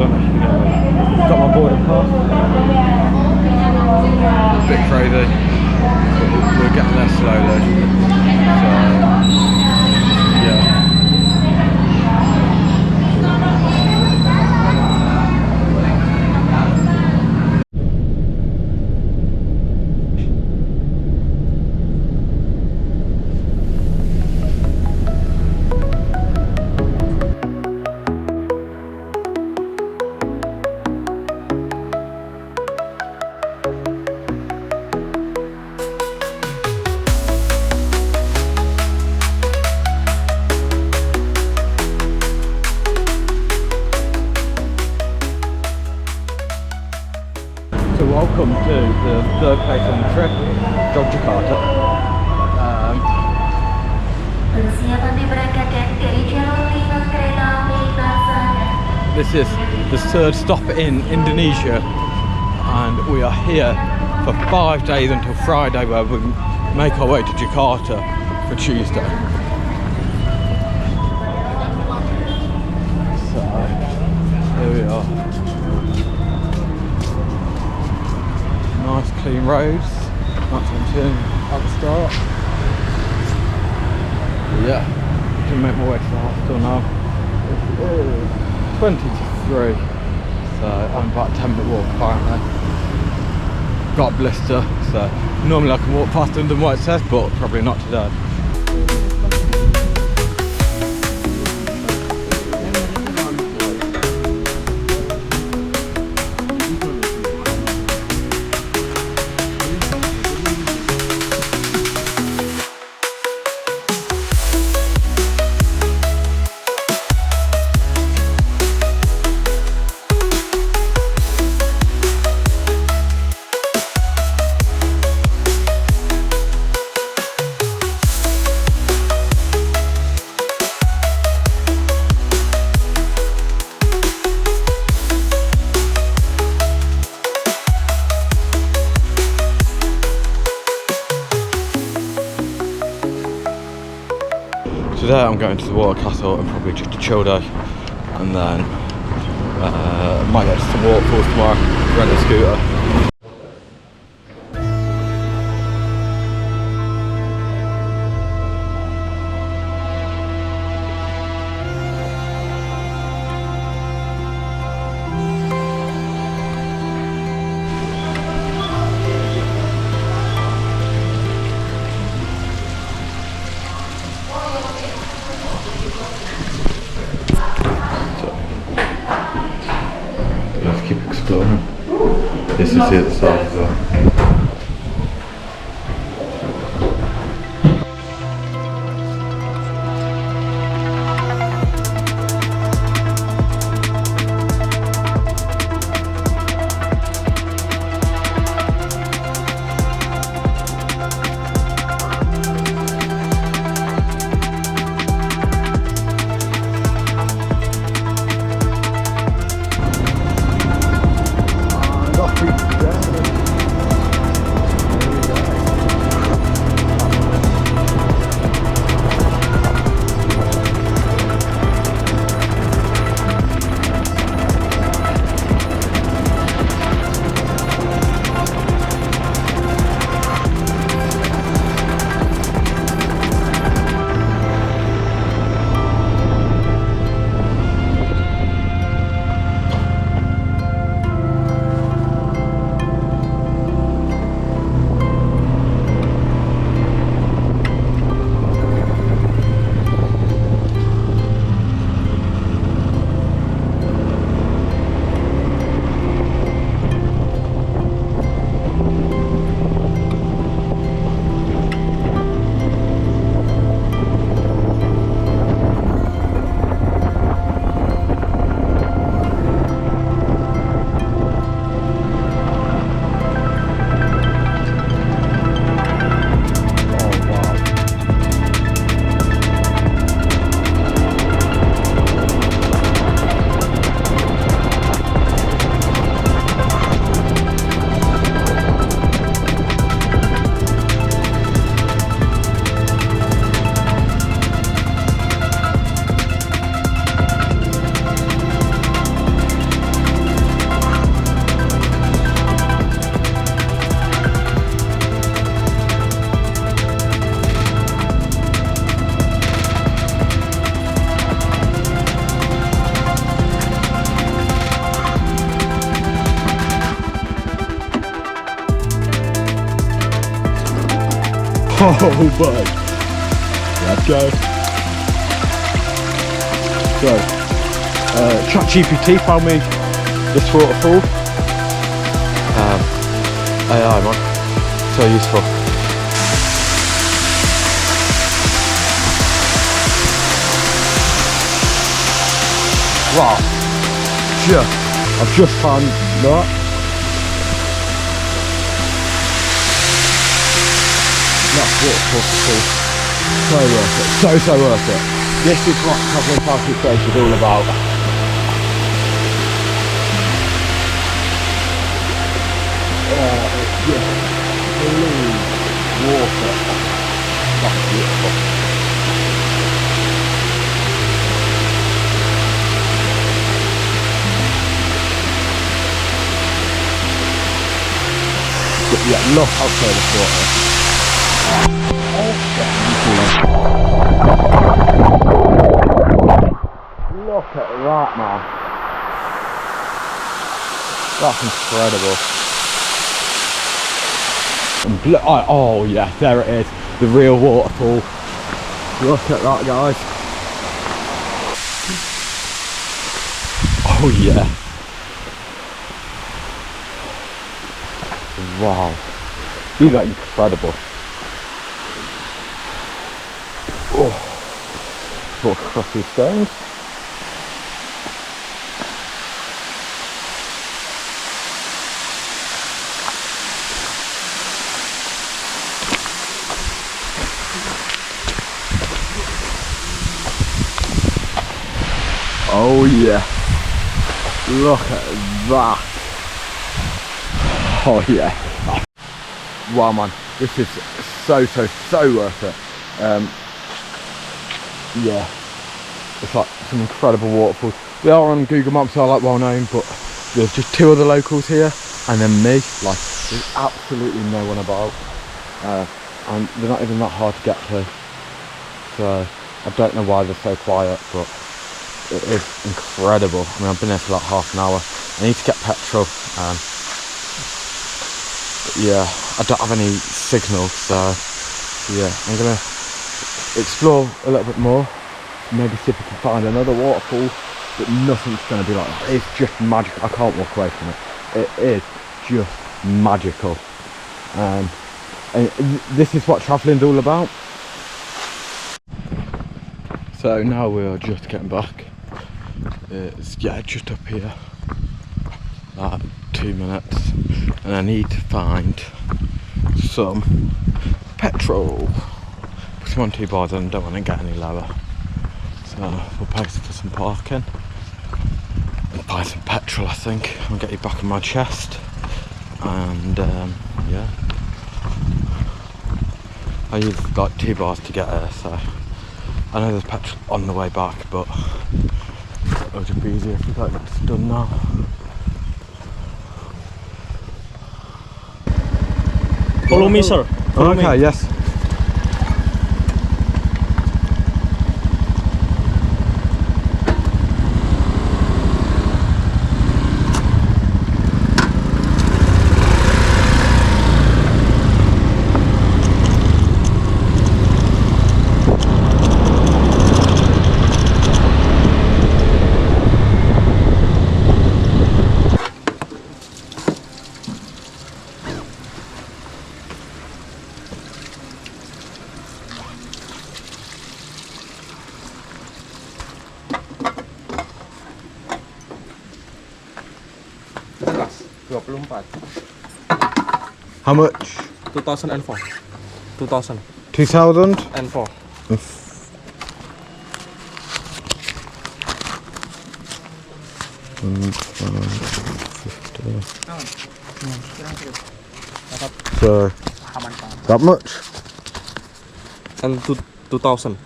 don't know if you can get me. Got my boarding pass. A bit crazy, but we're getting there slowly. So, yeah. So welcome to the third place on the trip, Yogyakarta. This is the third stop in Indonesia, and we are here for 5 days until Friday, where we make our way to Jakarta for Tuesday. So here we are. Nice clean roads, nice and turn at the start. Yeah, gonna make my way to the hospital now. 20 to 3, so I'm about a 10-minute walk apparently. Got a blister, so normally I can walk faster than what it says, but probably not today. Today I'm going to the water castle and probably just a chill day, and then might get to some waterfalls tomorrow, rent a scooter. Let's keep exploring. This is the other side as well. Oh boy. Let's go. So, ChatGPT found me this waterfall. AI man, so useful. Wow, I've just found that. That's waterfall. So worth it, so worth it. This is what travelling past this place is all about. It's just blue water. That's beautiful. But yeah, look how clear this water is. Look at that, man. That's incredible. Oh yeah, there it is, the real waterfall. Look at that, guys. Oh yeah. Wow, these are incredible. Oh, what crusty stones. Oh yeah, look at that. Oh yeah. Wow man, this is so worth it. Yeah, it's like some incredible waterfalls. They are on Google Maps, so like well known, but there's just two other locals here and then me. Like there's absolutely no one about, and they're not even that hard to get to, so I don't know why they're so quiet, but it is incredible. I mean, I've been here for like half an hour. I need to get petrol. Yeah, I don't have any signal, so yeah, I'm gonna explore a little bit more. Maybe see if I can find another waterfall, but nothing's gonna be like that. It's just magical. I can't walk away from it. It is just magical. And this is what travelling's all about. So now we are just getting back. It's just up here. 2 minutes, and I need to find some petrol. Because I'm on 2 bars and I don't want to get any lower. So we'll pay for some parking and buy some petrol, I think. I'll get you back on my chest. And yeah. I use like 2 bars to get there, so I know there's petrol on the way back, but it'll just be easier if we got this done now. Follow me, sir. Follow okay, me. Yes. How much? 2004. 2000. 2000? And 4. So, that much? And 2000.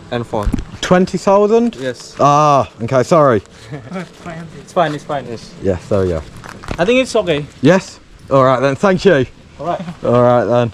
And 4. 20,000? Yes. Ah, okay, sorry. It's fine, it's fine. Yes. Yes, there we go. I think it's okay. Yes? Alright then, thank you. Alright. Alright then.